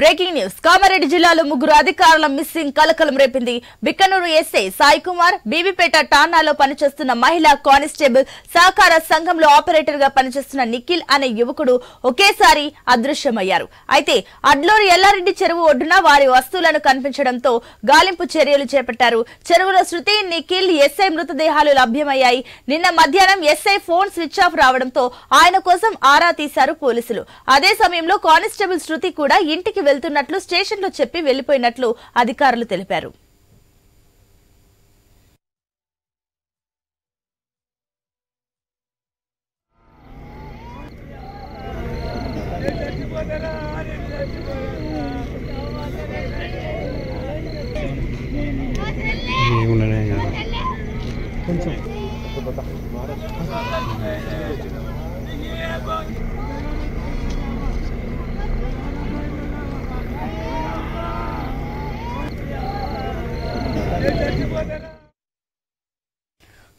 Breaking news Kamareddy జిల్లాలో ముగ్గురు అధికారుల మిస్సింగ్ కలకలం రేపింది. బిక్కనూరు ఎస్ఐ సాయి కుమార్, బీబీపేట ఠాణాలో పనిచేస్తున్న మహిళా కానిస్టేబుల్, సహకార సంఘంలో ఆపరేటర్ గా పనిచేస్తున్న నిఖిల్ అనే యువకుడు ఒకేసారి అదృశ్యమయ్యారు. అయితే అడ్లూరు ఎల్లారెడ్డి చెరువు ఒడ్డున వారి వస్తువులను కనిపించడంతో గాలింపు చర్యలు చేపట్టారు. చెరువులో శృతి, నిఖిల్, ఎస్ఐ మృతదేహాలు లభ్యమయ్యాయి. నిన్న మధ్యాహ్నం ఎస్ఐ ఫోన్ స్విచ్ ఆఫ్ రావడంతో ఆయన కోసం ఆరా తీశారు పోలీసులు. అదే సమయంలో కానిస్టేబుల్ శృతి కూడా ఇంటికి వెళ్తున్నట్లు స్టేషన్లో చెప్పి వెళ్లిపోయినట్లు అధికారులు తెలిపారు.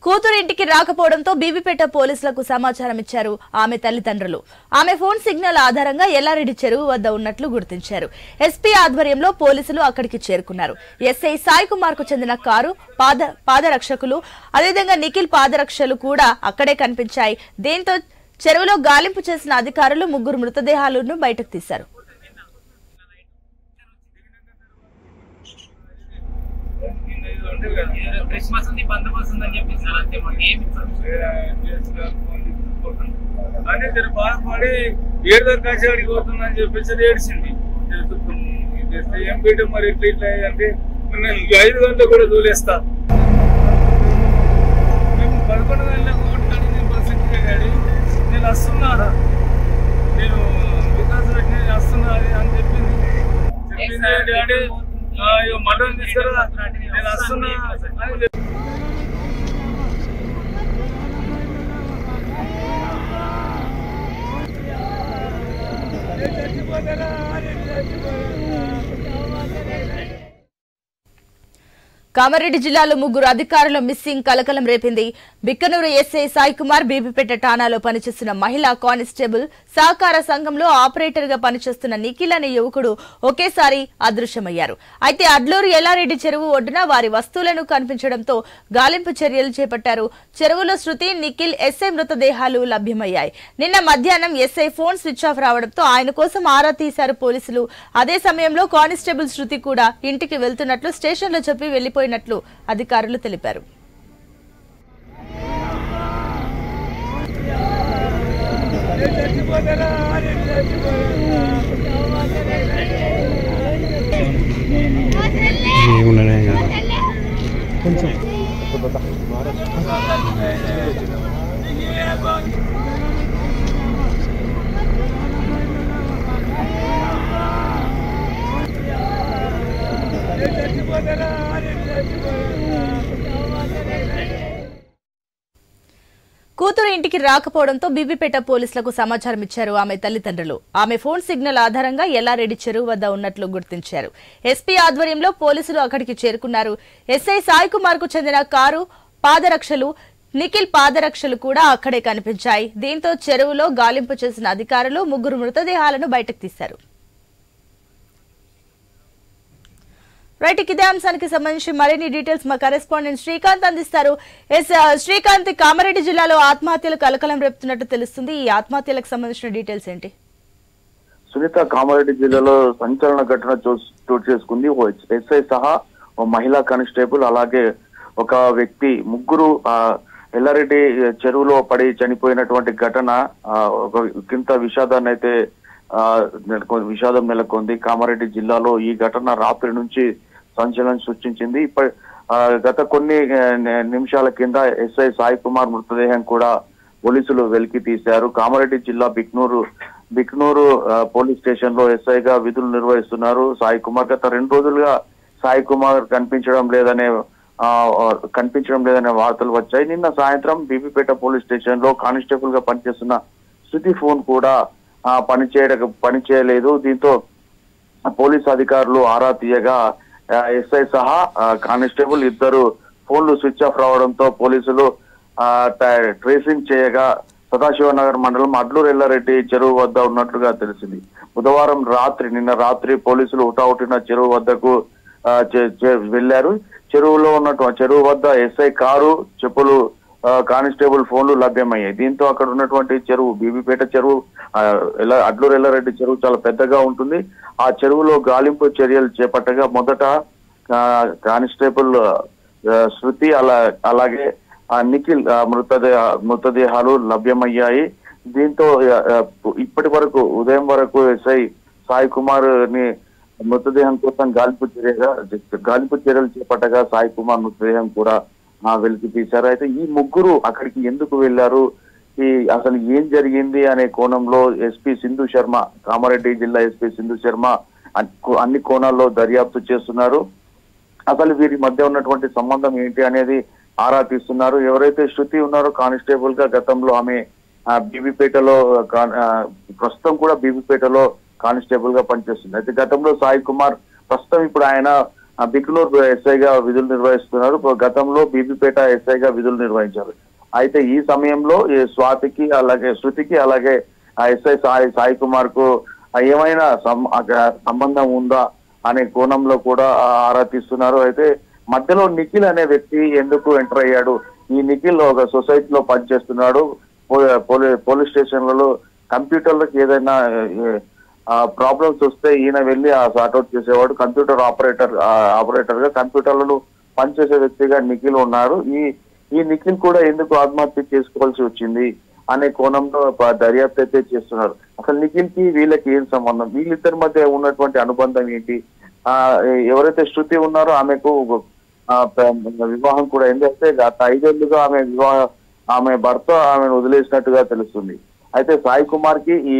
కూతురు ఇంటికి రాకపోవడంతో బీబీపేట పోలీసులకు సమాచారం ఇచ్చారు ఆమె తల్లిదండ్రులు. ఆమె ఫోన్ సిగ్నల్ ఆధారంగా ఎల్లారెడ్డి చెరువు వద్ద ఉన్నట్లు గుర్తించారు. ఎస్పీ ఆధ్వర్యంలో పోలీసులు అక్కడికి చేరుకున్నారు. ఎస్ఐ సాయి కుమార్ కు చెందిన కారు, పాదరక్షకులు, అదేవిధంగా నిఖిల్ పాదరక్షలు కూడా అక్కడే కనిపించాయి. దీంతో చెరువులో గాలింపు చేసిన అధికారులు ముగ్గురు మృతదేహాలను బయటకు తీశారు. క్రిస్మస్ ఉంది, బందోబస్తు ఉందని చెప్పి సార్ అంతే అదే బాధపడి ఏడు దొరకాసి అడిగి పోతుందని చెప్పేసి ఏడ్చింది. ఏం పీఠం మరి ఇట్లా అంటే నేను 5 గంటలు కూడా తోలేస్తా. మేము 11 గంటలకు కొట్టాను. నేను బస్సు ఎక్కిగాడి నేను వస్తున్నాను, నేను వికాస్ పెట్టి వస్తున్నా అని చెప్పింది. డాడీ మటన్ తీసుకురా, నేను వస్తున్నా అని చెప్పి కామారెడ్డి జిల్లాలో ముగ్గురు అధికారుల మిస్సింగ్ కలకలం రేపింది. బిక్కనూరు ఎస్ఐ సాయి కుమార్, బీబీపేట ఠాణాలో పనిచేస్తున్న మహిళా కానిస్టేబుల్, సహకార సంఘంలో ఆపరేటర్ గా పనిచేస్తున్న నిఖిల్ అనే యువకుడు ఒకేసారి అదృశ్యమయ్యారు. అయితే అడ్లూరు ఎల్లారెడ్డి చెరువు ఒడ్డున వారి వస్తువులను కనిపించడంతో గాలింపు చర్యలు చేపట్టారు. చెరువులో శృతి, నిఖిల్, ఎస్ఐ మృతదేహాలు లభ్యమయ్యాయి. నిన్న మధ్యాహ్నం ఎస్ఐ ఫోన్ స్విచ్ ఆఫ్ రావడంతో ఆయన కోసం ఆరా తీశారు పోలీసులు. అదే సమయంలో కానిస్టేబుల్ శృతి కూడా ఇంటికి వెళ్తున్నట్లు స్టేషన్లో చెప్పి వెళ్లిపోయినట్లు అధికారులు తెలిపారు. కూతురు ఇంటికి రాకపోవడంతో బీబీపేట పోలీసులకు సమాచారం ఇచ్చారు ఆమె తల్లిదండ్రులు. ఆమె ఫోన్ సిగ్నల్ ఆధారంగా ఎల్లారెడ్డి చెరువు వద్ద ఉన్నట్లు గుర్తించారు. ఎస్పీ ఆధ్వర్యంలో పోలీసులు అక్కడికి చేరుకున్నారు. ఎస్ఐ సాయి కుమార్ కు చెందిన కారు, పాదరక్షలు, నిఖిల్ పాదరక్షలు కూడా అక్కడే కనిపించాయి. దీంతో చెరువులో గాలింపు చేసిన అధికారులు ముగ్గురు మృతదేహాలను బయటకు తీశారు. రైట్, ఇదే అంశానికి సంబంధించి మరిన్ని డీటెయిల్స్ మా కరెస్పాండెంట్ శ్రీకాంత్ అందిస్తారు. శ్రీకాంత్, కామారెడ్డి జిల్లాలో ఆత్మహత్యలు కలకలం రేపుతున్నట్టు తెలుస్తుంది. ఈ ఆత్మహత్యలకు సంబంధించిన డీటెయిల్స్ ఏంటి? సునీత, కామారెడ్డి జిల్లాలో సంచలన ఘటన చోటు చేసుకుంది. ఓ ఎస్ఐ సహా ఓ మహిళా కానిస్టేబుల్, అలాగే ఒక వ్యక్తి, ముగ్గురు ఎల్లారెడ్డి చెరువులో పడి చనిపోయినటువంటి ఘటన ఒకంత విషాదాన్ని అయితే విషాదం నెలకొంది. కామారెడ్డి జిల్లాలో ఈ ఘటన రాత్రి నుంచి సంచలనం సృష్టించింది. గత కొన్ని నిమిషాల కింద ఎస్ఐ సాయి కుమార్ మృతదేహం కూడా పోలీసులు వెలికి తీశారు. కామారెడ్డి జిల్లా బిక్నూరు పోలీస్ స్టేషన్ లో ఎస్ఐగా విధులు నిర్వహిస్తున్నారు సాయి కుమార్. గత 2 రోజులుగా సాయి కుమార్ కనిపించడం లేదనే వార్తలు వచ్చాయి. నిన్న సాయంత్రం బీబీపేట పోలీస్ స్టేషన్ లో కానిస్టేబుల్ గా పనిచేస్తున్న శృతి ఫోన్ కూడా పనిచేయలేదు. దీంతో పోలీసు అధికారులు ఆరా తీయగా ఎస్ఐ సహా కానిస్టేబుల్ ఇద్దరు ఫోన్లు స్విచ్ ఆఫ్ రావడంతో పోలీసులు ట్రేసింగ్ చేయగా సదాశివనగర్ మండలం అడ్లూరు ఎల్లారెడ్డి చెరువు వద్ద ఉన్నట్లుగా తెలిసింది. బుధవారం నిన్న రాత్రి పోలీసులు హుటాహుటిన చెరువు వద్దకు వెళ్లారు. చెరువు వద్ద ఎస్ఐ కారు, చెప్పులు, కానిస్టేబుల్ ఫోన్లు లభ్యమయ్యాయి. దీంతో అక్కడ ఉన్నటువంటి చెరువు, బీబీపేట చెరువు, అడ్లూరు ఎల్లారెడ్డి చెరువు చాలా పెద్దగా ఉంటుంది. ఆ చెరువులో గాలింపు చర్యలు చేపట్టగా మొదట కానిస్టేబుల్ శృతి అలాగే నిఖిల్ మృతదేహాలు లభ్యమయ్యాయి. దీంతో ఇప్పటి వరకు ఉదయం వరకు ఎస్ఐ సాయి కుమార్ ని మృతదేహం కోసం గాలింపు చర్యలు చేపట్టగా సాయి కుమార్ మృతదేహం కూడా వెలికి తీశారు. అయితే ఈ ముగ్గురు అక్కడికి ఎందుకు వెళ్లారు, అసలు ఏం జరిగింది అనే కోణంలో ఎస్పీ సింధు శర్మ, కామారెడ్డి జిల్లా ఎస్పీ సింధు శర్మ అన్ని కోణాల్లో దర్యాప్తు చేస్తున్నారు. అసలు వీరి మధ్య ఉన్నటువంటి సంబంధం ఏంటి అనేది ఆరా తీస్తున్నారు. ఎవరైతే శృతి ఉన్నారో కానిస్టేబుల్ గా గతంలో ఆమె బీబీపేటలో ప్రస్తుతం కూడా బీబీపేటలో కానిస్టేబుల్ గా పనిచేస్తుంది. అయితే గతంలో సాయి కుమార్ ప్రస్తుతం ఇప్పుడు ఆయన బికనూరు ఎస్ఐగా విధులు నిర్వహిస్తున్నారు. గతంలో బీబీపేట ఎస్ఐగా విధులు నిర్వహించారు. అయితే ఈ సమయంలో స్వాతికి అలాగే శృతికి అలాగే ఎస్ఐ సాయి కుమార్ కు ఏమైనా సంబంధం ఉందా అనే కోణంలో కూడా ఆరా తీస్తున్నారు. అయితే మధ్యలో నిఖిల్ అనే వ్యక్తి ఎందుకు ఎంటర్ అయ్యాడు? ఈ నిఖిల్ ఒక సొసైటీలో పనిచేస్తున్నాడు. పోలీస్ స్టేషన్లలో కంప్యూటర్లకు ఏదైనా ప్రాబ్లమ్స్ వస్తే ఈయన వెళ్ళి సార్ట్అవుట్ చేసేవాడు. కంప్యూటర్ ఆపరేటర్ గా కంప్యూటర్లను పనిచేసే వ్యక్తిగా నిఖిల్ ఉన్నారు. ఈ నిఖిల్ కూడా ఎందుకు ఆత్మహత్య చేసుకోవాల్సి వచ్చింది అనే కోణంలో దర్యాప్తు అయితే చేస్తున్నారు. అసలు నిఖిల్ కి వీళ్ళకి ఏం సంబంధం, వీళ్ళిద్దరి మధ్య ఉన్నటువంటి అనుబంధం ఏంటి? ఎవరైతే శృతి ఉన్నారో ఆమెకు వివాహం కూడా ఎందుకంటే గత 5 ఏళ్లుగా ఆమె భర్త ఆమెను వదిలేసినట్టుగా తెలుస్తుంది. అయితే సాయి కుమార్ కి ఈ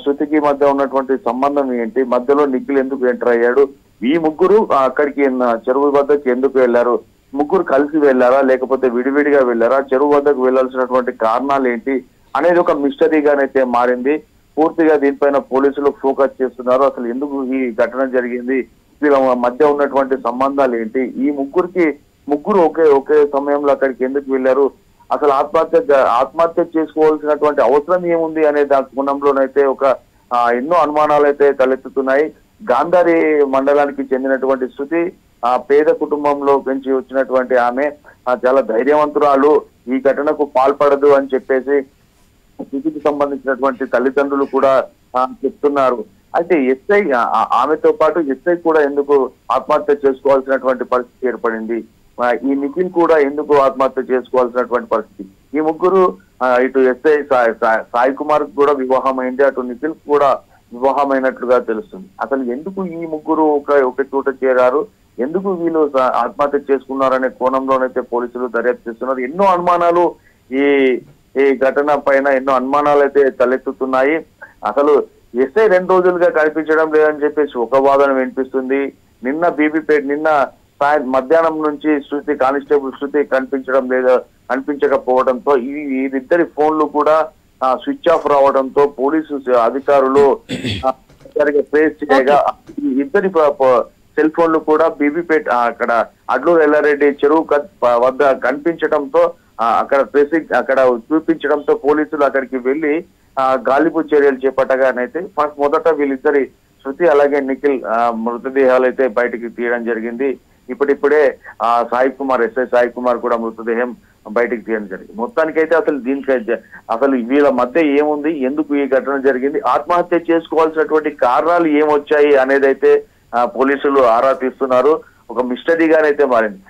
శృతికి మధ్య ఉన్నటువంటి సంబంధం ఏంటి? మధ్యలో నిఖిల్ ఎందుకు ఎంటర్ అయ్యాడు? ఈ ముగ్గురు అక్కడికి చెరువు వద్దకు ఎందుకు వెళ్లారు? ముగ్గురు కలిసి వెళ్లారా లేకపోతే విడివిడిగా వెళ్లారా? చెరువు వద్దకు వెళ్లాల్సినటువంటి కారణాలు ఏంటి అనేది ఒక మిస్టరీగానైతే మారింది. పూర్తిగా దీనిపైన పోలీసులు ఫోకస్ చేస్తున్నారు. అసలు ఎందుకు ఈ ఘటన జరిగింది, వీళ్ళ మధ్య ఉన్నటువంటి సంబంధాలు ఏంటి, ఈ ముగ్గురు ఒకే సమయంలో అక్కడికి ఎందుకు వెళ్లారు, అసలు ఆత్మహత్య చేసుకోవాల్సినటువంటి అవసరం ఏముంది అనే దాని కోణంలోనైతే ఎన్నో అనుమానాలు అయితే తలెత్తుతున్నాయి. గాంధారి మండలానికి చెందినటువంటి శృతి పేద కుటుంబంలో పెంచి వచ్చినటువంటి ఆమె చాలా ధైర్యవంతురాలు, ఈ ఘటనకు పాల్పడదు అని చెప్పేసి శృతికి సంబంధించినటువంటి తల్లిదండ్రులు కూడా చెప్తున్నారు. అయితే ఆమెతో పాటు ఎస్ఐ కూడా ఎందుకు ఆత్మహత్య చేసుకోవాల్సినటువంటి పరిస్థితి ఏర్పడింది? ఈ నిఖిల్ కూడా ఎందుకు ఆత్మహత్య చేసుకోవాల్సినటువంటి పరిస్థితి? ఈ ముగ్గురు ఇటు ఎస్ఐ సాయి కుమార్ కూడా వివాహం అయింది, అటు నిఖిల్ కూడా వివాహమైనట్లుగా తెలుస్తుంది. అసలు ఎందుకు ఈ ముగ్గురు ఒక చోట చేరారు, ఎందుకు వీళ్ళు ఆత్మహత్య చేసుకున్నారనే కోణంలోనైతే పోలీసులు దర్యాప్తు చేస్తున్నారు. ఎన్నో అనుమానాలు ఈ ఘటన పైన ఎన్నో అనుమానాలు అయితే తలెత్తుతున్నాయి. అసలు ఎస్ఐ 2 రోజులుగా కనిపించడం లేదని చెప్పేసి ఒక వాదన వినిపిస్తుంది. నిన్న మధ్యాహ్నం నుంచి కానిస్టేబుల్ శృతి కనిపించకపోవడంతో వీరిద్దరి ఫోన్లు కూడా స్విచ్ ఆఫ్ రావడంతో పోలీసు అధికారులు ట్రేస్ చేయగా ఇద్దరి సెల్ ఫోన్లు కూడా బీబీపేట అక్కడ అడ్లూరు ఎల్లారెడ్డి చెరువు వద్ద కనిపించడంతో అక్కడ చూపించడంతో పోలీసులు అక్కడికి వెళ్లి గాలింపు చర్యలు చేపట్టగానైతే మొదట వీళ్ళిద్దరి శృతి అలాగే నిఖిల్ మృతదేహాలు అయితే బయటికి తీయడం జరిగింది. ఇప్పుడిప్పుడే ఎస్ఐ సాయి కుమార్ కూడా మృతదేహం బయటికి తీయడం జరిగింది. మొత్తానికైతే అసలు వీళ్ళ మధ్య ఏముంది, ఎందుకు ఈ ఘటన జరిగింది, ఆత్మహత్య చేసుకోవాల్సినటువంటి కారణాలు ఏమొచ్చాయి అనేది అయితే పోలీసులు ఆరా తీస్తున్నారు. ఒక మిస్టరీగానైతే మారింది.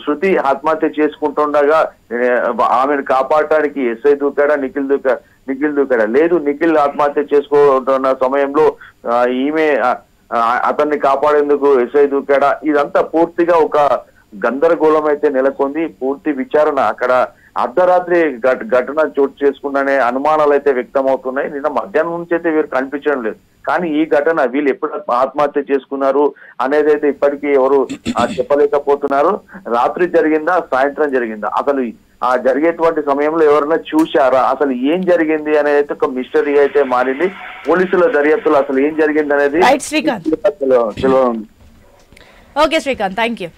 శృతి ఆత్మహత్య చేసుకుంటుండగా ఆమెను కాపాడటానికి ఎస్ఐ దూకాడా, నిఖిల్ దూకాడా? లేదు, నిఖిల్ ఆత్మహత్య చేసుకుంటున్న సమయంలో ఈమె అతన్ని కాపాడేందుకు ఎస్ఐ దూకాడా? ఇదంతా పూర్తిగా ఒక గందరగోళం అయితే నెలకొంది. పూర్తి విచారణ అక్కడ అర్ధరాత్రి ఘటన చోటు చేసుకుందనే అనుమానాలు అయితే వ్యక్తమవుతున్నాయి. నిన్న మధ్యాహ్నం నుంచి అయితే వీరు కనిపించడం లేదు. కానీ ఈ ఘటన వీళ్ళు ఎప్పుడు ఆత్మహత్య చేసుకున్నారు అనేది అయితే ఇప్పటికీ ఎవరు చెప్పలేకపోతున్నారు. రాత్రి జరిగిందా, సాయంత్రం జరిగిందా, అసలు జరిగేటువంటి సమయంలో ఎవరైనా చూశారా, అసలు ఏం జరిగింది అనేది అయితే ఒక మిస్టరీ అయితే మారింది. పోలీసుల దర్యాప్తులు అసలు ఏం జరిగింది అనేది ఓకే శ్రీకాంత్, థ్యాంక్ యూ.